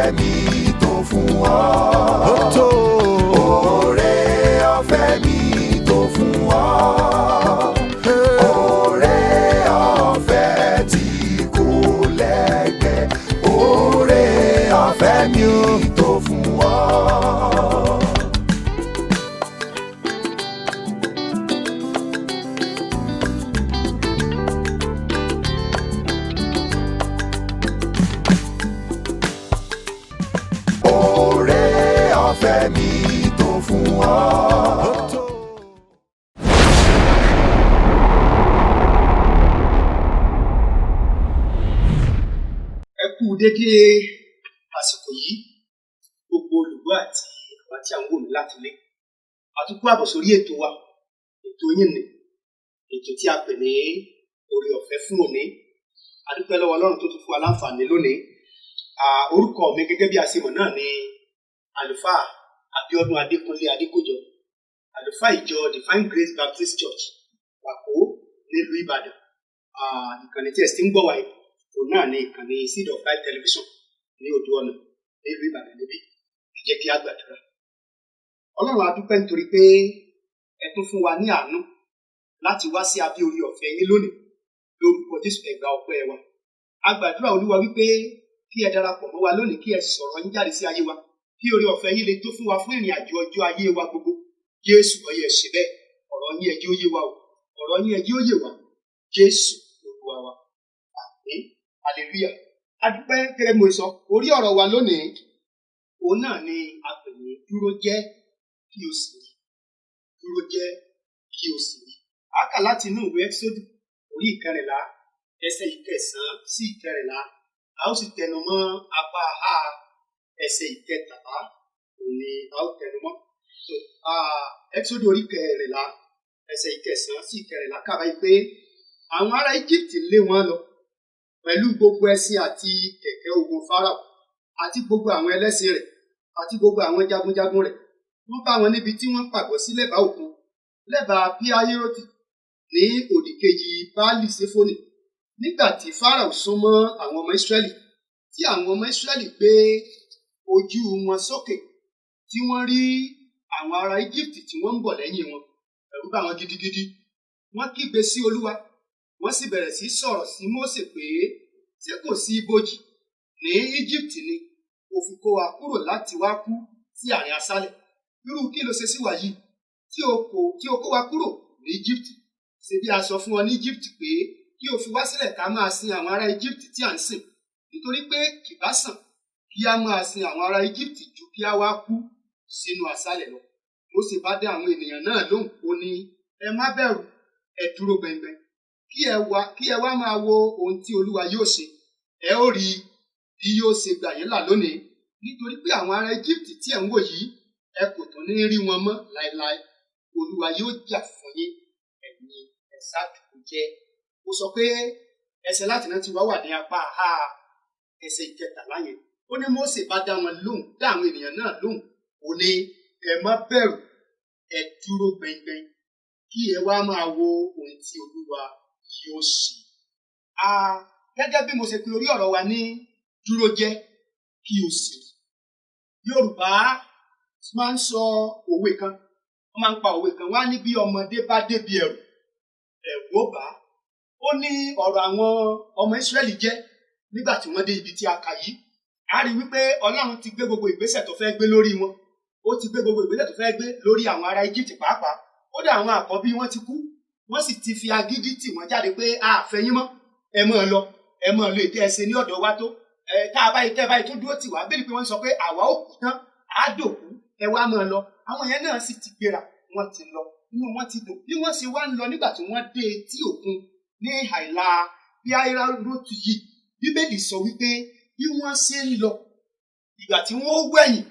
ọ̀fẹ́ mi tó fún ọ. Ó tó. Oore ọ̀fẹ́ mi tó fún ọ. Oore ọ̀fẹ́ tí kò lẹ́gbẹ́. Oore ọ̀fẹ́ mi tó fún ọ. Oore ọ̀fẹ́ mi tó fún ọ. Ẹ kú dédé àsìkò yìí gbogbo olùgbọ́ àti àwọn tí a ń wò mí láti lé. A tún kú àbọ̀ sórí ètò wa, ètò yín ni ètò tí a pè ní oore ọ̀fẹ́ fún òní. A dúpẹ́ lọ́wọ́ Ọlọ́run tó tún fún wa láǹfààní lónìí. Orúkọ mi gẹ́gẹ́ bí a ṣe mọ̀ náà ni àlùfáà Abíọ́dún Adékúnlé Adékòjọ, àlùfáà ìjọ Divine Grace Baptist Church Wàkó nílùú Ìbàdàn. Ìkànnì tí ẹ ti ń gbọ́ wáyé òun náà ni ìkànnì Seed of Life Television ní Odò Ọ̀nà nílùú Ìbàdàn níbí. Ẹ jẹ́ kí a gbàdúrà. Ọlọ́run a dúpẹ́ nítorí pé ẹ tún fún wa ní àánú láti wá sí abẹ́ orí ọ̀fẹ́ yín lónìí. Lórúkọ Jésù ẹ gba ọpẹ́ wa. A gbàdúrà Olúwa wípé kí ẹ darapọ̀ mọ́ wa lónìí, kí ẹ sọ̀rọ̀ yín jáde sí ayé wa, kí oore ọ̀fẹ́ yín lè tó fún wa fún ìrìn àjò ọjọ́ ayé wa gbogbo. Jésù ọyẹ ṣe bẹ́ẹ̀, ọ̀rọ̀ yín ẹ jẹ́ ó yé wa o, ọ̀rọ̀ yín ẹ jẹ́ ó yé wa. Jésù Olúwa wa. Àmín. Hallelujah. A dúpẹ́ gẹ́gẹ́ bí mo sọ, orí ọ̀rọ̀ wa lónìí òun náà ni a pè ní dúró jẹ́ kí o sì rí. Dúró jẹ́ kí o sì rí. A kà láti inú ìwé Ẹ́kísódù orí 14 ẹsẹ̀ 9 sí 14. A ó sì tẹnu mọ́ apá a ẹsẹ̀ 13 òun ni a ó tẹnu mọ́. Ẹ́kísódù orí 14 ẹsẹ̀ 9 sí 14 kà báyìí pé àwọn ará Íjíbítì lé wọn lọ pẹ̀lú gbogbo ẹṣin àti kẹ̀kẹ́ ogun Fáráò àti gbogbo àwọn ẹlẹ́ṣin rẹ̀ àti gbogbo àwọn jagunjagun rẹ̀. Wọ́n bá wọn níbi tí wọ́n pàgọ́ sí lẹ́bàá òkun, lẹ́bàá Píáhírọ́tì ní òdìkejì Báálì Séfónì. Nígbà tí Fáráò súnmọ́ àwọn ọmọ Ísírẹ́lì, tí àwọn ọmọ Ísírẹ́lì gbé ojú wọn sókè, tí wọ́n rí àwọn ará Íjíbítì tí wọ́n ń bọ̀ lẹ́yìn wọn, ẹ̀rù bà wọ́n gidigidi. Wọ́n kígbe sí Olúwa, wọ́n sì bẹ̀rẹ̀ sí sọ̀rọ̀ sí Mósè pé ṣé kò sí ibojì ní Íjíbítì ni ó fi kó wa kúrò láti wá kú sí àárín aṣálẹ̀? Irú kí ló ṣe sí wa yìí tí o kó wa kúrò ní Íjíbítì? Ṣé bí a sọ fún ọ ní Íjíbítì pé kí o fi wá sílẹ̀ ká máa sin àwọn ará Íjíbítì tí à ń sìn? Nítorí pé kì bá sàn kí a máa sin àwọn ará Íjíbítì ju kí a wá kú sínú aṣálẹ̀ lọ. Mósè bá dá àwọn ènìyàn náà lóhùn, ó ní ẹ má bẹ̀rù, ẹ dúró gbẹngbẹn, kí ẹ wá máa wo ohun tí Olúwa yóò ṣe. Ẹ ó rí bí yóò ṣe gbà yín là lónìí, nítorí pé àwọn ará Íjíbítì tí ẹ ń wò yìí, ẹ kò tún ní rí wọn mọ́ láéláé. Olúwa yóò jà fún yín, ẹ̀yin ẹ sáà dúró jẹ́. Ó sọ pé ẹsẹ̀ láti náà ti wà ní apá ẹsẹ̀ 13 yẹn. Ó ní Mósè bá dá àwọn ènìyàn náà lóhùn, ó ní ẹ má bẹ̀rù, ẹ dúró gbẹngbẹng, kí ẹ wá máa wo ohun tí Olúwa yóò ṣe. Gẹ́gẹ́ bí mo ṣe pe orí ọ̀rọ̀ wa ní dúró jẹ́ kí o sì rí. Yorùbá máa ń sọ òwe kan, wọ́n máa ń pa òwe kan, wọ́n á ní bí ọmọdé bá débi ẹ̀rù, ẹ̀rù ó bà á. Ó ní ọ̀rọ̀ àwọn ọmọ Ísírẹ́lì jẹ́ nígbà tí wọ́n dé ibi tí a kà yìí. A rí wípé Ọlọ́run ti gbé gbogbo ìgbésẹ̀ tó fẹ́ gbé lórí wọn. Ó ti gbé gbogbo ìgbésẹ̀ tó fẹ́ gbé lórí àwọn ará Íjíbítì pàápàá. Kódà àwọn àkọ́bí wọn ti kú, wọ́n sì ti fi agídí tì wọ́n jáde pé a fẹ́ yín mọ́, ẹ máa lọ ètò ẹsẹ̀ ní ọ̀dọ̀ wa tó. Tá a báyìí tó dúró tì wá, bẹ́ẹ̀ ni pé wọ́n sọ pé àwa ò kú tán, á dòkú, ẹ wá máa lọ. Àwọn yẹn náà sì ti gbéra, wọ́n ti lọ, inú wọn ti dùn. Bí wọ́n ṣe wá ń lọ nígbà tí wọ́n dé etí òkun ní àìlà Píáhírọ́tì yìí, Bíbélì sọ wípé bí wọ́n ṣe ń lọ, ìgbà tí wọ́n wẹ̀yìn,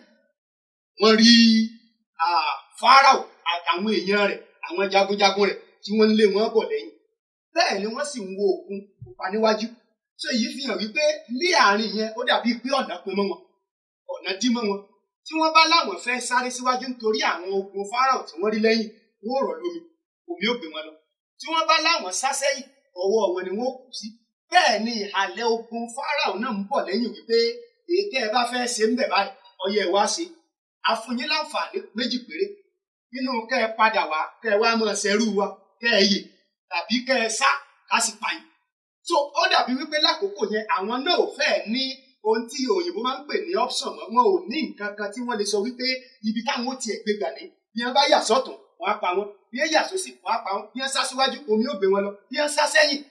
wọ́n rí Fáráò àtàwọn èèyàn rẹ̀, àwọn jagunjagun rẹ̀ tí wọ́n ń lé wọn bọ̀ lẹ́yìn. Bẹ́ẹ̀ ni wọ́n sì ń wo òkun pupa níwájú. So èyí fi hàn wípé ní àárín yẹn ó dàbí pé ọ̀nà pin mọ́ wọn, ọ̀nà dí mọ́ wọn. Tí wọ́n bá láwọn fẹ́ sáré síwájú nítorí àwọn ogun Fáráò tí wọ́n rí lẹ́yìn, wọ́n rọ̀ lómi, omi ó gbé wọn lọ. Tí wọ́n bá láwọn sá sẹ́yìn, ọwọ́ wọn ni wọ́n kù sí. Bẹ́ẹ̀ ni ìhàlẹ̀ ogun Fáráò náà ń bọ̀ lẹ́yìn wípé èyí tẹ́ ẹ bá fẹ́ ṣe ń bẹ̀ báyìí ọyẹ ẹ wá ṣe àfúnyín láǹfààní méjì péré nínú kẹ́ ẹ padà wá kẹ́ ẹ wá máa ṣẹrú wa kẹ́ ẹ yè tàbí kẹ́ ẹ sá ká sì pa yín. so ó dàbí wípé lákòókò yẹn àwọn náà ò fẹ́ ní ohun tí òyìnbó máa ń pè ní option mọ́, wọn ò ní nǹkan kan tí wọ́n lè sọ wípé ibi táwọn ó tiẹ̀ gbé gbà ní bí wọ́n bá yà sọ́tún wọ́n á pa wọ́n, bí wọ́n yà sósì wọ́n á pa wọ́n, bí wọ́n sá síwájú omi ó gbé wọn lọ, bí wọ́n sá sẹ́yìn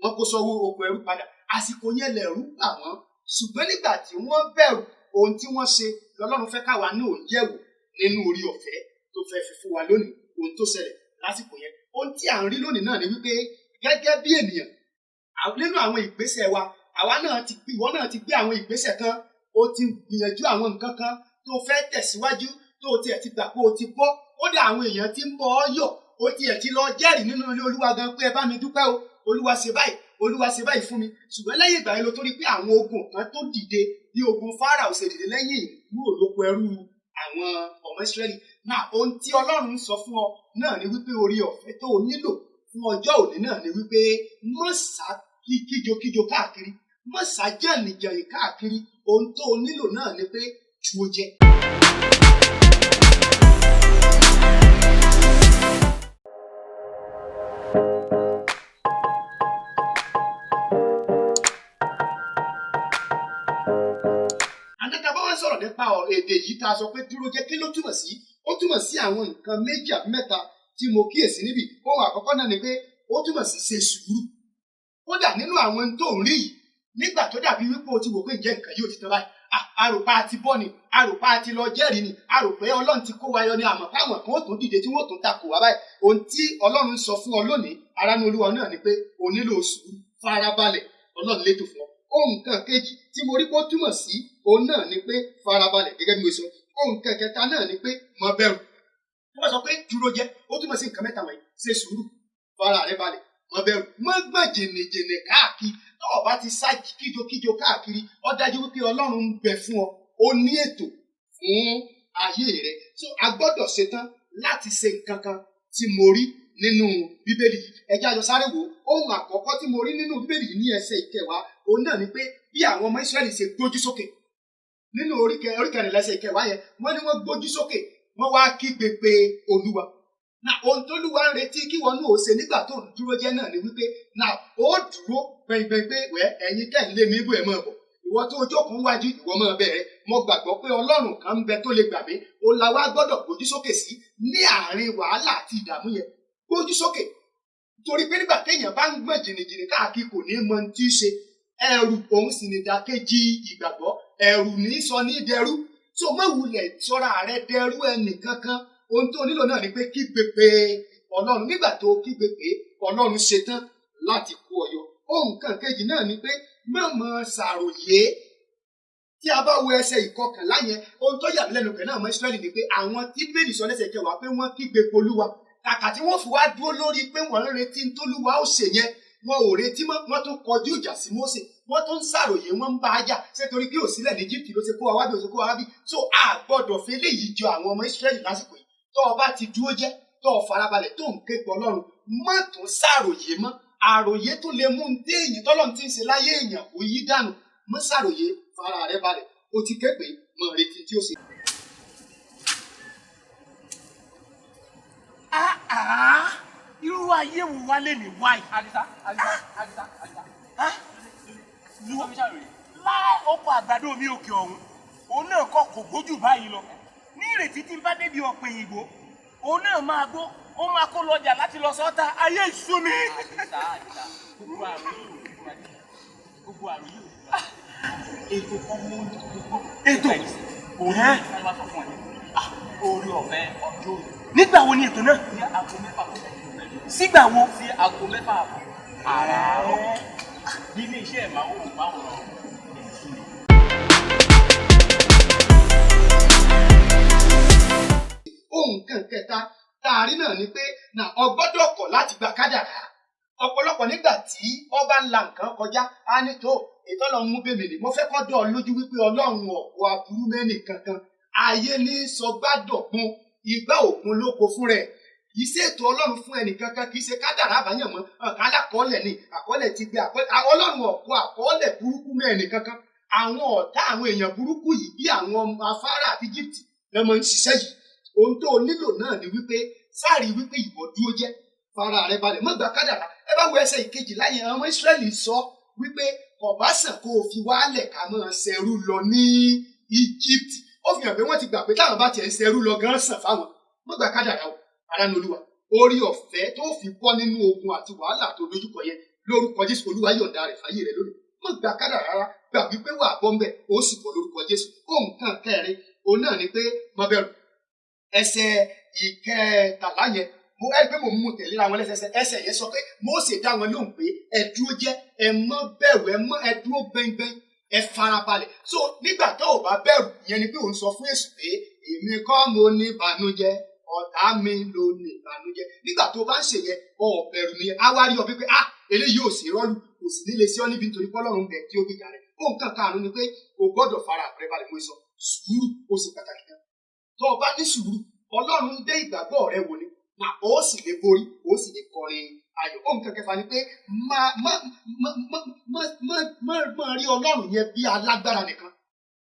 wọ́n kó sọ́wọ́ oko ẹrú padà. àsìkò yẹn lẹ̀rú bà wọ́n, ṣùgbọ́n nígbà tí wọ́n bẹ̀rù ohun tí wọ́n ṣe lọ́lọ́run fẹ́ káwa náà yẹ̀wò nínú orí ọ̀fẹ́ tó fẹ́ fi fún wa lónìí ohun tó ṣẹlẹ̀ lásìkò yẹn. ohun tí à ń rí lónìí náà ni wípé gẹ́gẹ́ bí ènìyàn nínú àwọn ìgbésẹ̀ wa àwa náà ti gbé ìwọ náà ti gbé àwọn ìgbésẹ̀ kan, o ti gbìyànjú àwọn nǹkan kan tó fẹ́ tẹ̀síwájú tó o tiẹ̀ ti gbà pé o ti bọ́, kódà àwọn èèyàn ti ń bọ́ ọ yọ̀, o tiẹ̀ ti lọ jẹ́rìí nínú ilé olúwa gan pé ẹ bá mi dúpẹ́ o, olúwa ṣe báyìí, olúwa ṣe báyìí fún mi. ṣùgbọ́n lẹ́yìn ìgbà yẹn ló tó rí pé àwọn ogun kan tó dìde bí ogun Fáráò ṣe dìde lẹ́yìn ìkúrò lóko ẹrú àwọn ọmọ Ísírẹ́lì. náà ohun tí Ọlọ́run sọ fún ọ náà ni wípé orí ọ̀fẹ́ tó o nílò fún ọjọ́ òní náà ni wípé má sá kíjokíjo káàkiri, má sá jẹ̀nìjẹ̀nì káàkiri, ohun tó o nílò náà ni pé tú o jẹ. Sọ̀rọ̀ nípa èdè yìí tá a sọ pé dúró jẹ́ kí ló túmọ̀ sí? Ó túmọ̀ sí àwọn nǹkan méjì àbí mẹ́ta tí mo kíyèsí níbí. Ohun àkọ́kọ́ náà ni pé ó túmọ̀ sí ṣe sùúrù. Kódà nínú àwọn tó ń rí yìí nígbà tó dàbí wípé o ti wò pé ǹjẹ́ nǹkan yóò ti tán báyìí, àròpá ti bọ́ ni, àròpá ti lọ jẹ́rìí ni, àròpé Ọlọ́run ti kó wa yọ ni, àmọ́ káwọn kan ó tún dìde tí wọ́n tún takò wá báyìí. Ohun tí Ọlọ́run sọ fún ọ lónìí aránú Olúwa náà ni pé o nílò sùúrù, farabalẹ̀, Ọlọ́run létò fún ọ. Ohun kan kejì tí mo rí pé ó túmọ̀ sí òun náà ni pé farabalẹ̀ gẹ́gẹ́ bí mo sọ. Ohun kẹta náà ni pé má bẹ̀rù. Wọ́n sọ pé dúró jẹ́, ó túmọ̀ sí nǹkan mẹ́ta wọ̀nyí: ṣe sùúrù, fara rẹ balẹ̀, má bẹ̀rù, má gbọ̀n jènèjènè káàkiri. Tó o bá ti sá kíjokíjo káàkiri, ó dájú wípé Ọlọ́run ń bẹ fún ọ, ó ní ètò fún ayé rẹ. So a gbọ́dọ̀ ṣetán láti ṣe nǹkan kan tí mo rí nínú Bíbélì yìí. Ẹ jẹ́ a jọ sáré wò ó. Ohun àkọ́kọ́ tí mo rí nínú Bíbélì yìí ní ẹsẹ̀ ìkẹwàá òun náà ni pé bí àwọn ọmọ Ísírẹ́lì ṣe gbójú sókè nínú orí kẹrìnlá ẹsẹ̀ ìkẹwàá yẹn, wọ́n ní wọ́n gbójú sókè wọ́n wá kígbe pé Olúwa. Náà ohun tó Olúwa ń retí kí wọn náà ó ṣe nígbà tó ń dúró jẹ́ náà ni wípé náà ó dúró gbẹngbẹng pé ẹ̀yin tẹ̀ ń lé mi bú ẹ̀ mọ́ bọ̀, ìwọ tó jókòó wájú ìwọ máa bẹ̀rẹ̀. Mo gbàgbọ́ pé Ọlọ́run kan ń bẹ tó lè gbà mí, ó la wá gbọ́dọ̀ gbójú sókè sí ní àárín wàhálà àti ìdààmú yẹn. Gbójú sókè, torí pé nígbà téèyàn bá ń gbọ̀n jìnnìjìnnì káàkiri kò ní mọ tí í ṣe. Ẹ̀rù òun sì ní ìdàkejì ìgbàgbọ́, ẹ̀rù ní sọ ní dẹrú. tó má wulẹ̀ sọ́ra rẹ dẹrú ẹnì kankan. Ohun tó nílò náà ni pé kígbe pé Ọlọ́run. Nígbà tó kígbe pé Ọlọ́run ṣetán láti kó ọ yọ. Ohun kan kejì náà ni pé má máa ṣàròyé. Tí a bá wo ẹsẹ̀ ìkọkànlá yẹn, ohun tó yà mí lẹ́nu pẹ̀lú àwọn Ísírẹ́lì ni pé àwọn tí Bíbélì sọ lẹ́sẹ̀ kẹwàá pé wọ́n kígbe polúwa. Kàkà tí wọ́n fi wá dúró lórí pé wọ́n ń retí tólúwa ó ṣe yẹn, wọn ò retí mọ́, wọ́n tún kọjú ìjà sí Mósè, wọ́n tún ń ṣàròyé, wọ́n ń bá a jà. Ṣé torí bí òsílẹ̀ ní Íjíbítì ló ṣe kó wa wá bí ó ṣe kó wa wá bí? So a gbọ́dọ̀ fi eléyìí jọ àwọn ọmọ Ísírẹ́lì lásìkò yìí. Tó o bá ti dúró jẹ́, tó o farabalẹ̀, tó ń ké pe Ọlọ́run, má tún ṣàròyé mọ́. Àròyé tó lè mú un dé èyí tọ́lọ́run ti ń ṣe láyé èèyàn kò yí dànù. Má ṣàròyé, fara rẹ balẹ̀. O ti ké pé mọ̀ retí tí ó ṣe. Irú ayé wo wá lè ní wáyé? Àdìsá. Láì ọkọ̀ àgbàdo mi òkè ọ̀hún, òun náà kọ́ kò gbójú báyìí lọ. Ní ìrètí tí n bá débi ọ̀pẹ̀ ìgbò, òun náà máa gbó, ó máa kó lọ́jà láti lọ sọ́ta. Ayé ìṣú mi. Àdìsá. Gbogbo àrùn yìí. Ètò kan mú Ètò. orí ọ̀fẹ́ ọjọ́ òní. Nígbà wo ni ètò náà? Ní aago 6 Sígbà wo? sí aago 6 àràárọ̀. Ní ilé iṣẹ́ ìmáwòrán. Ohun kan kẹta tá a rí náà ni pé o gbọ́dọ̀ kọ̀ láti gba kádàrá. Ọ̀pọ̀lọpọ̀ nígbà tí ọba ń la nǹkan kọjá, á ní tó ètò Ọlọ́run mú bèmí ni. Mo fẹ́ kọ́ dọ̀ lójú wípé Ọlọ́run ọ̀pọ̀ aburú mẹ́nì kankan. Ayé ní sọgbádọ̀kun, ìgbà òkun lóko fún rẹ̀. Kì í ṣe ètò Ọlọ́run fún ẹnì kankan, kì í ṣe kádàrá àbáyànmọ́. Ọ̀kan alákọ̀ọ́lẹ̀ ni, àkọọ́lẹ̀ ti gbé àkọọ́lẹ̀. Ọlọ́run ọ̀pọ̀ àkọọ́lẹ̀ burúkú mẹ́nì kankan. àwọn ọ̀tá àwọn èèyàn burúkú yìí bí àwọn ọmọ afárá àti Egypt lọ́mọ ń ṣiṣẹ́ yìí. Ohun tó nílò náà ni wípé sáàrí wípé ìwọ dúró jẹ́ fara rẹ balẹ̀ má gba kádàrá. Ẹ bá wo ẹsẹ̀ ìkejì láyé àwọn ọmọ Ísírẹ́lì sọ wípé ọ̀bá sàn kó o fi wálẹ̀ ká máa ṣẹrú lọ ní Egypt. Ó fi hàn pé wọ́n ti gbà pé táwọn bá tiẹ̀ ń ṣẹrú lọ gan sàn fáwọn. Má gba kádàrá o ará ní Olúwa. Orí ọ̀fẹ́ tó fi bọ́ nínú ogun àti wàhálà tó dojúkọ yẹn lórúkọ Jésù Olúwa yọ̀ǹda rẹ̀ fáyé rẹ̀ lónìí. Má gba kádàrá rárá gbà wípé wà á bọ́ ń bẹ̀ ó sì bọ́ lórúkọ Jésù. Ohun kan kẹrin òun náà ni pé má bẹ̀rù. Ẹsẹ̀ ìkẹtàlá yẹn mo ẹ pé mo mú tẹ̀léra wọn lẹ́sẹsẹ ẹsẹ̀ yẹn sọ pé Mósè dá wọn lóhùn pé ẹ dúró jẹ́ ẹ má bẹ̀rù ẹ dúró gbẹngbẹng ẹ farabalẹ̀. So nígbà tó o bá bẹ̀rù ìyẹn ni pé òun sọ fún Èṣù pé èmi kọ́ mo ní ìbànújẹ́ ọ̀tá mi ló ní ìbànújẹ́. Nígbà tó o bá ń ṣe yẹn ọ bẹ̀rù nìyẹn á wá rí ọ pé eléyìí ò sí rọ́ọ̀lù kò sì nílé sí ọ níbi nítorí pọ́lọ́run bẹ̀ tí ó gbéjà rẹ̀. Ohun kan karùn-ún ni pé o gbọ́dọ̀ fara rẹ balẹ̀ mo sọ sùúrù ó sì pàtàkì náà. Tó o bá ní sùúrù Ọlọ́run dé ìgbàgbọ́ rẹ wò ni na ó sì lè borí ó sì lè kọrin ayọ̀. Ohun kan kẹfà ni pé má rí Ọlọ́run yẹn bí alágbára nìkan.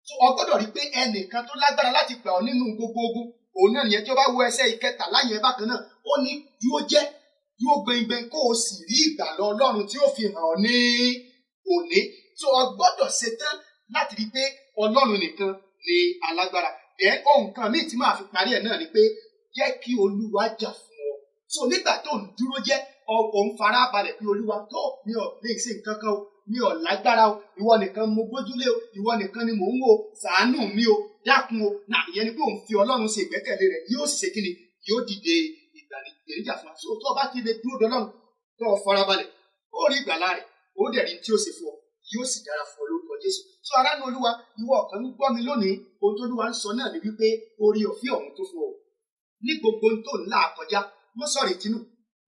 So o gbọ́dọ̀ rí pé ẹnìkan tó lágbára láti gbà ọ́ nínú gbogbo ogun òun náà nìyẹn. Tí o bá wo ẹsẹ̀ ìkẹtàlá yẹn bákan náà ó ní dúró jẹ́ dúró gbẹngbẹng kó o sì rí ìgbàlà Ọlọ́run tí ó fi hàn ọ́ ní òní. So o gbọ́dọ̀ ṣetán láti rí pé Ọlọ́run nìkan ni alágbára. Then ohun kan míì tí máa fi parí ẹ̀ náà ni pé jẹ́ kí Olúwa jà fún ọ. So nígbà tó ń dúró jẹ́ òun fara balẹ̀ pé Olúwa tó mi ò lè ṣe nǹkan kan o mi ò lágbára o ìwọ nìkan mo gbójúlé o ìwọ nìkan ni mò ń wò ṣàánú mi o dákun o náà ìyẹn ni pé òun fi Ọlọ́run ṣe ìgbẹ́kẹ̀lé rẹ̀ yóò ṣe kí ni yóò dìde ìgbàlejò fún wa. So tó o bá ti lè dúró dọ́lọ́run tó o fara balẹ̀ ó rí ìgbàlá rẹ̀ ó dẹ̀ rí tí ó ṣe fún ọ yóò sì dára fún ọ lórúkọ Jésù. So ará ní Olúwa ìwọ ọ̀kan ń gbọ́ mi lónìí ohun tó Olúwa ń sọ náà ni wípé orí ọ̀fẹ́ ọ̀hún tó fún ọ ní gbogbo ohun tó ń là kọjá mọ́ sọ̀rọ̀ ìtinú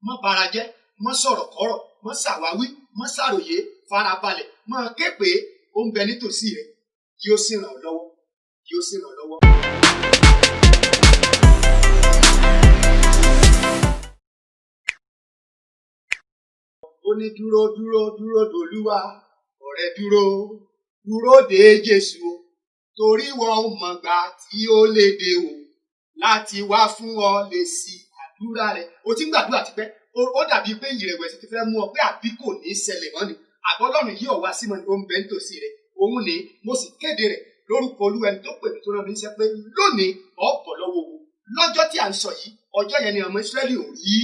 mọ́ bara jẹ́ mọ́ sọ̀rọ̀ kọ́rọ̀ mọ́ ṣàwáwí mọ́ ṣàròyé farabalẹ̀ mọ́ ké pé ó ń bẹ nítòsí rẹ̀ kí ó sì ràn ọ́ lọ́wọ́ kí ó sì ràn ọ́ lọ́wọ́. Ó ní dúró dúró dúró d'Olúwa ọ̀rẹ́ dúró dé Jésù o torí wọn ò mọ̀gbà tí ó lè dé o láti wá fún ọ lè sí àdúrà rẹ̀. O ti ń gbàdúrà tipẹ́ ó dàbí pé ìrẹ̀wẹ̀sì ti fẹ́ mú ọ pé àbí kò ní ṣẹlẹ̀ mọ́ ni àbọ̀ Ọlọ́run yìí ọ̀wá sí mọ́ ni ó ń bẹ nítòsí rẹ̀. Òun ni mo sì kéde rẹ̀ lórúkọ Olúwa ẹni tó pè mí tó rán mi níṣẹ́ pé lónìí ọ̀pọ̀ lọ́wọ́ ogun lọ́jọ́ tí à ń sọ yìí ọjọ́ yẹn ni ọmọ Ísírẹ́lì ò rí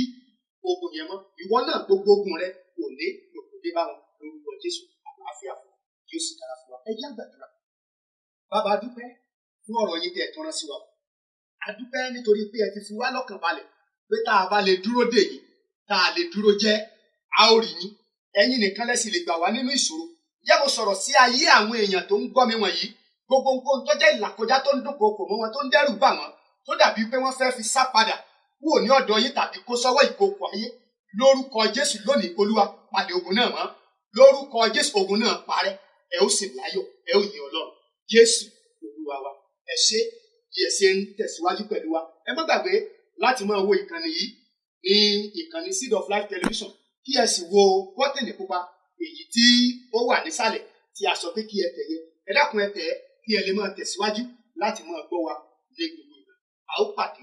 ogun yẹn mọ́. Ìwọ náà gbogbo ogun rẹ kò ní lòkùn dé bá wọn lórúkọ Jésù àlàáfíà fún yóò sì dára fún wa. Ẹ jẹ́ àgbàdúrà. Bàbá a dúpẹ́ fún ọ̀rọ̀ yín tẹ́ ẹ tọ́ra sí wa. A dúpẹ́ nítorí pé ẹ ti fi wá lọ́kàn balẹ̀ pé tá a bá lè dúró dè yín tá a lè dúró jẹ́ a ó rí yín. Ẹ̀yin nìkan lẹ sì lè gbà wá nínú ìṣòro. Jẹ́ mo sọ̀rọ̀ sí ayé àwọn èèyàn tó ń gbọ́ mi wọ̀nyí. Gbogbo nǹkan tó jẹ́ ìlàkọjá tó ń dúnkòokò mọ́ wọn tó ń dẹ́rù bà wọ́n tó dàbí pé wọ́n fẹ́ fi sá padà kúrò ní ọ̀dọ̀ yín tàbí kó sọ́wọ́ ìkookò ayé. Lórúkọ Jésù lónìí Olúwa pàdé ogun náà mọ́. Lórúkọ Jésù ogun náà parẹ́. Ẹ ó sì láyọ̀ ẹ ó yìn Ọlọ́run. Jésù Olúwa wa ẹ ṣé bí ẹ ṣe ń tẹ̀síwájú pẹ̀lú wa. Ẹ má gbàgbé láti máa wo ìkànnì yìí ní ìkànnì Seed of Life Television kí ẹ sì wo bọ́tìnì pupa èyí tí ó wà nísàlẹ̀ tí a sọ pé kí ẹ tẹ̀ yẹ. Ẹ dákun ẹ tẹ̀ kí ẹ lè máa tẹ̀síwájú láti máa gbọ́ wa ní gbogbo ìgbà. A ó pàdé.